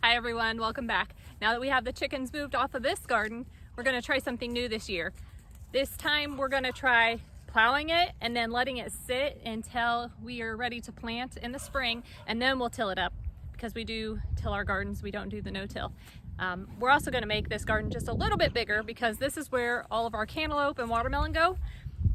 Hi everyone, welcome back. Now that we have the chickens moved off of this garden, we're going to try something new this year. This time we're going to try plowing it and then letting it sit until we are ready to plant in the spring, and then we'll till it up because we do till our gardens, we don't do the no-till. We're also going to make this garden just a little bit bigger because this is where all of our cantaloupe and watermelon go,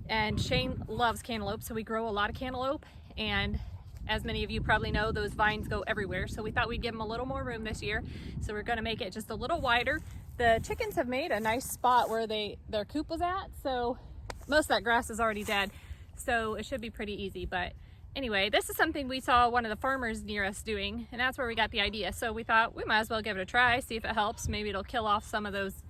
and Shane loves cantaloupe, so we grow a lot of cantaloupe, and as many of you probably know, those vines go everywhere, so we thought we'd give them a little more room this year. So we're going to make it just a little wider. The chickens have made a nice spot where their coop was at, so most of that grass is already dead, so it should be pretty easy. But anyway, this is something we saw one of the farmers near us doing, and that's where we got the idea. So we thought we might as well give it a try, see if it helps. Maybe it'll kill off some of those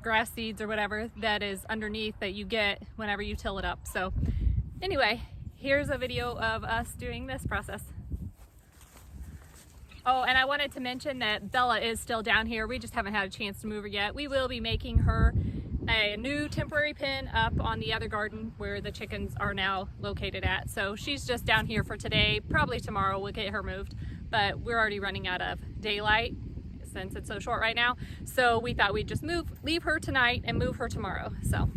grass seeds or whatever that is underneath that you get whenever you till it up. So anyway, here's a video of us doing this process. Oh, and I wanted to mention that Bella is still down here. We just haven't had a chance to move her yet. We will be making her a new temporary pen up on the other garden where the chickens are now located at. So she's just down here for today. Probably tomorrow we'll get her moved, but we're already running out of daylight since it's so short right now. So we thought we'd just leave her tonight and move her tomorrow. So.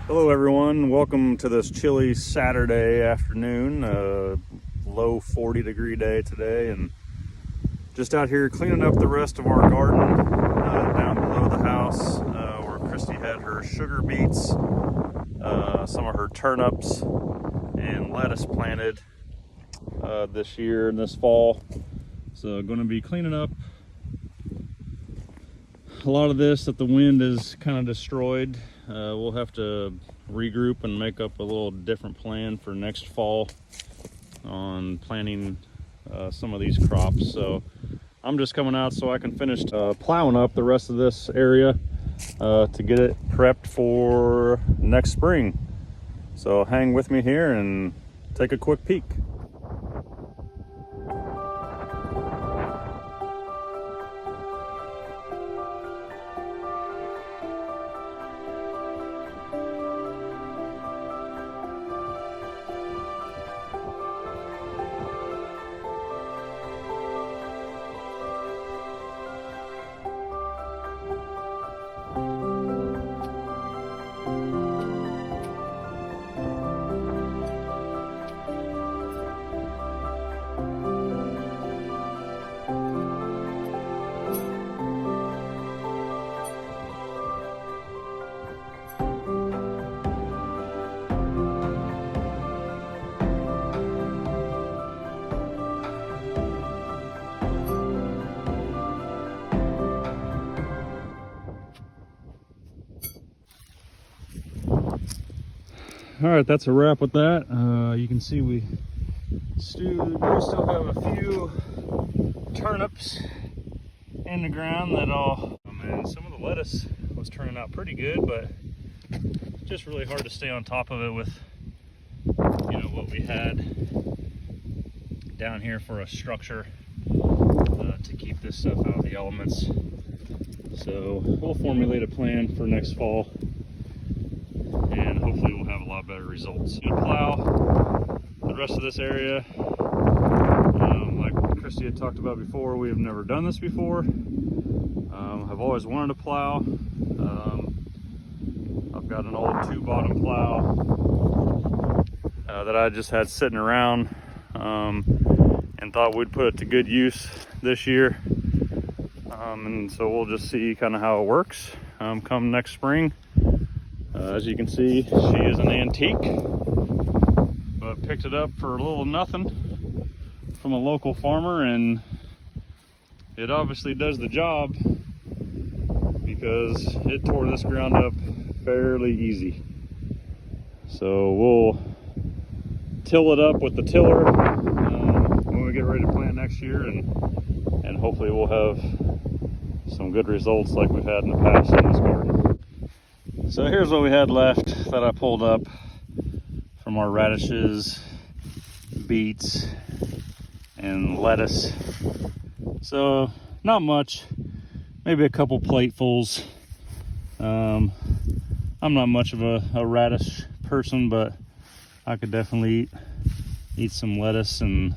Hello everyone, welcome to this chilly Saturday afternoon, low 40-degree day today, and just out here cleaning up the rest of our garden down below the house where Christy had her sugar beets, some of her turnips and lettuce planted this year and this fall. So going to be cleaning up a lot of this that the wind has kind of destroyed. We'll have to regroup and make up a little different plan for next fall on planting some of these crops. So I'm just coming out so I can finish plowing up the rest of this area to get it prepped for next spring. So hang with me here and take a quick peek. All right, that's a wrap with that. You can see we do still have a few turnips in the ground that and some of the lettuce was turning out pretty good, but just really hard to stay on top of it with, you know, what we had down here for a structure to keep this stuff out of the elements. So we'll formulate a plan for next fall, and hopefully we'll have a lot better results. Gonna plow the rest of this area. Like Christy had talked about before, we have never done this before. I've always wanted to plow. I've got an old 2-bottom plow that I just had sitting around and thought we'd put it to good use this year. And so we'll just see kind of how it works come next spring. As you can see, she is an antique, but picked it up for a little nothing from a local farmer, and it obviously does the job because it tore this ground up fairly easy. So we'll till it up with the tiller when we get ready to plant next year, and hopefully we'll have some good results like we've had in the past in this garden. So here's what we had left that I pulled up from our radishes, beets, and lettuce. So not much, maybe a couple platefuls. I'm not much of a radish person, but I could definitely eat some lettuce and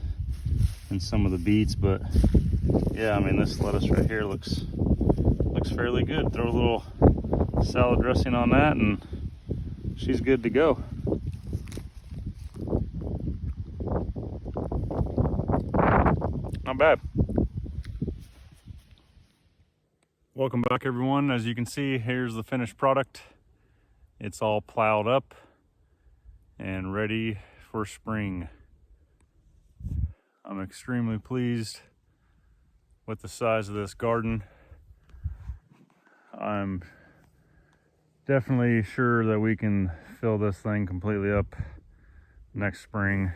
some of the beets. But yeah, I mean, this lettuce right here looks fairly good. Throw a little salad dressing on that and she's good to go. Not bad. Welcome back, everyone. As you can see, here's the finished product. It's all plowed up and ready for spring. I'm extremely pleased with the size of this garden. I'm definitely sure that we can fill this thing completely up next spring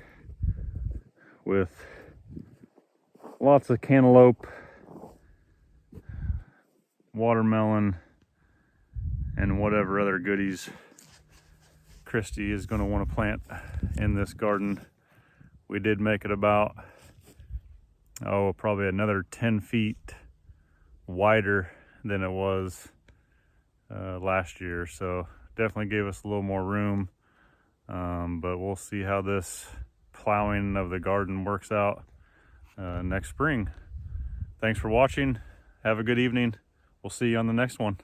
with lots of cantaloupe, watermelon, and whatever other goodies Christy is going to want to plant in this garden. We did make it about, probably another 10 feet wider than it was last year, so definitely gave us a little more room, but we'll see how this plowing of the garden works out next spring. Thanks for watching. Have a good evening. We'll see you on the next one.